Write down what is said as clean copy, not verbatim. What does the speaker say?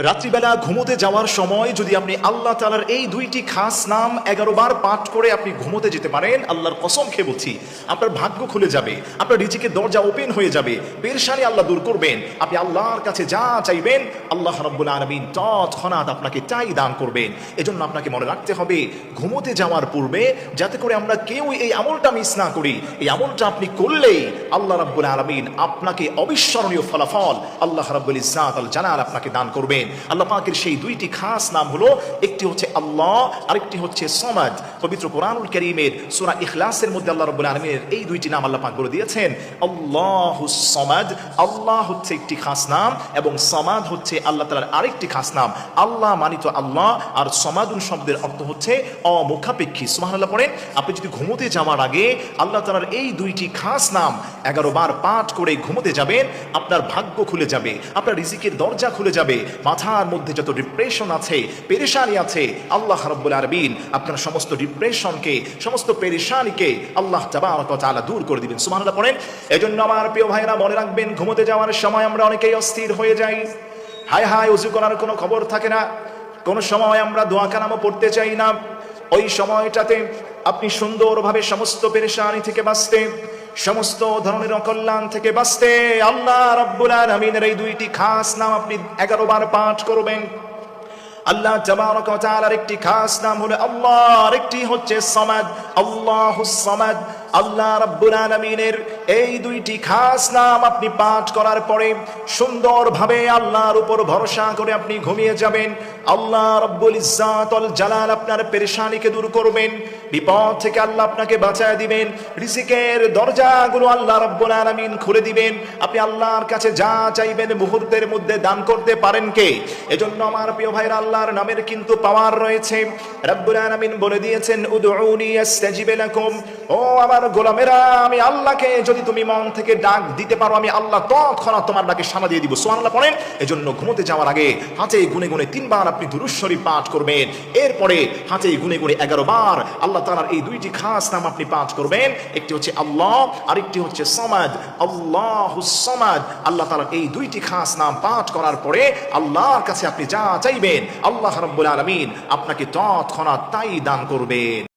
রাত্রিবেলা ঘুমোতে যাওয়ার সময় যদি আপনি আল্লাহ তাআলার এই দুইটি খাস নাম 11 বার পাঠ করে আপনি ঘুমোতে যেতে পারেন, আল্লাহর কসম খেয়ে বলছি আপনার ভাগ্য খুলে যাবে, আপনার রিজিকের দরজা ওপেন হয়ে যাবে, পেরেশানি আল্লাহ দূর করবেন। আপনি আল্লাহর কাছে যা চাইবেন আল্লাহ রাব্বুল আলামিন তৎক্ষণাৎ আপনাকে তাই দান করবেন। এজন্য আপনাকে মনে রাখতে হবে ঘুমোতে যাওয়ার পূর্বে যাতে করে আমরা কেউ এই আমলটা মিস না করি। এই আমলটা আপনি করলেই আল্লাহ রাব্বুল আলামিন আপনাকে অবিস্মরণীয় ফলাফল আল্লাহ রাব্বুল ইজ্জাত আল জালাল আপনাকে দান করবেন। আল্লাহ পাকের সেই দুইটি খাস নাম হলো, একটি হচ্ছে আল্লাহ, আরেকটি হচ্ছে সমাদ। পবিত্র কোরআনুল কারীমের সূরা ইখলাসের মধ্যে আল্লাহ রাব্বুল আলামিনের এই দুইটি নাম আল্লাহ পাক বলে দিয়েছেন। আল্লাহুস সমাদ, আল্লাহ হচ্ছে একটি খাস নাম এবং সমাদ হচ্ছে আল্লাহ তাআলার আরেকটি খাস নাম। আল্লাহ মানিত আল্লাহ আর সমাদুন শব্দের অর্থ হচ্ছে অমুখাপেক্ষী। সুবহানাল্লাহ পড়েন। আপনি যদি ঘুমোতে যাওয়ার আগে আল্লাহ তাআলার এই দুইটি খাস নাম 11 বার পাঠ করে ঘুমোতে যাবেন, আপনার ভাগ্য খুলে যাবে, আপনার রিজিকের দরজা খুলে যাবে। মাথার মধ্যে যত ডিপ্রেশন আছে, পেরেশানি আছে, আল্লাহ রাব্বুল আলামিন আপনার সমস্ত ডিপ্রেশনকে, সমস্ত পেরেশানিকে আল্লাহ তাবারক ওয়া তাআলা দূর করে দিবেন। সুবহানাল্লাহ পড়েন। এজন্য আমার প্রিয় ভাইরা মনে রাখবেন, ঘুমোতে যাওয়ার সময় আমরা অনেকেই অস্থির হয়ে যাই। হায় হায়, ওযু করার কোনো খবর থাকে না, কোনো সময় আমরা দোয়া কালামও পড়তে চাই না। ওই সময়টাতে আপনি সুন্দরভাবে সমস্ত পেরেশানি থেকে বাঁচতে, সমস্ত ধরনের অকল্যাণ থেকে বাঁচতে আল্লাহ রাব্বুল আলামিনের এই দুইটি খাস নাম আপনি 11 বার পাঠ করবেন। আল্লাহ তাবারক ওয়া তাআলার একটি খাস নাম হলো আল্লাহ, আরেকটি হচ্ছে সমাদ, আল্লাহুস সমাদ। আল্লাহ রাব্বুল আলামিনের এই দুইটি খাস নাম আপনি পাঠ করার পরে সুন্দরভাবে আল্লাহর উপর ভরসা করে আপনি ঘুমিয়ে যাবেন। আল্লাহ রাব্বুল ইজ্জাত ওয়াল জালাল আপনার পেরেশানিকে দূর করবেন, বিপদ থেকে আল্লাহ আপনাকে বাঁচায় দিবেন, রিজিকের দরজাগুলো আল্লাহ রাব্বুল আলামিন খুলে দিবেন। আপনি আল্লাহর কাছে যা চাইবেন মুহূর্তের মধ্যে দান করতে পারেন কে? এজন্য আমার প্রিয় ভাইরা, আল্লাহর নামের কিন্তু পাওয়ার রয়েছে। রাব্বুল আলামিন বলে দিয়েছেন উদউনি আস্তাজিব লাকুম। ও আমার গোলামেরা, আমি আল্লাহকে যদি তুমি মন থেকে ডাক দিতে পারো, আমি আল্লাহ তৎক্ষণাৎ তোমার ডাকে সাড়া দিয়ে দিব। সুবহানাল্লাহ পড়েন। এজন্য ঘুমোতে যাওয়ার আগে হাতে গুনে গুনে 3 বার আপনি দুরূদ শরীফ পাঠ করবেন। এরপরে হাতে গুনে গুনে 11 বার আল্লাহ তাআলার এই দুইটি খাস নাম আপনি পাঠ করবেন। একটি হচ্ছে আল্লাহ, আরেকটি হচ্ছে সমাদ, আল্লাহুস সমাদ। আল্লাহ তাআলার এই দুইটি খাস নাম পাঠ করার পরে আল্লাহর কাছে আপনি যা চাইবেন আল্লাহ রাব্বুল আলামিন আপনাকে তৎক্ষণাৎ তাই দান করবেন।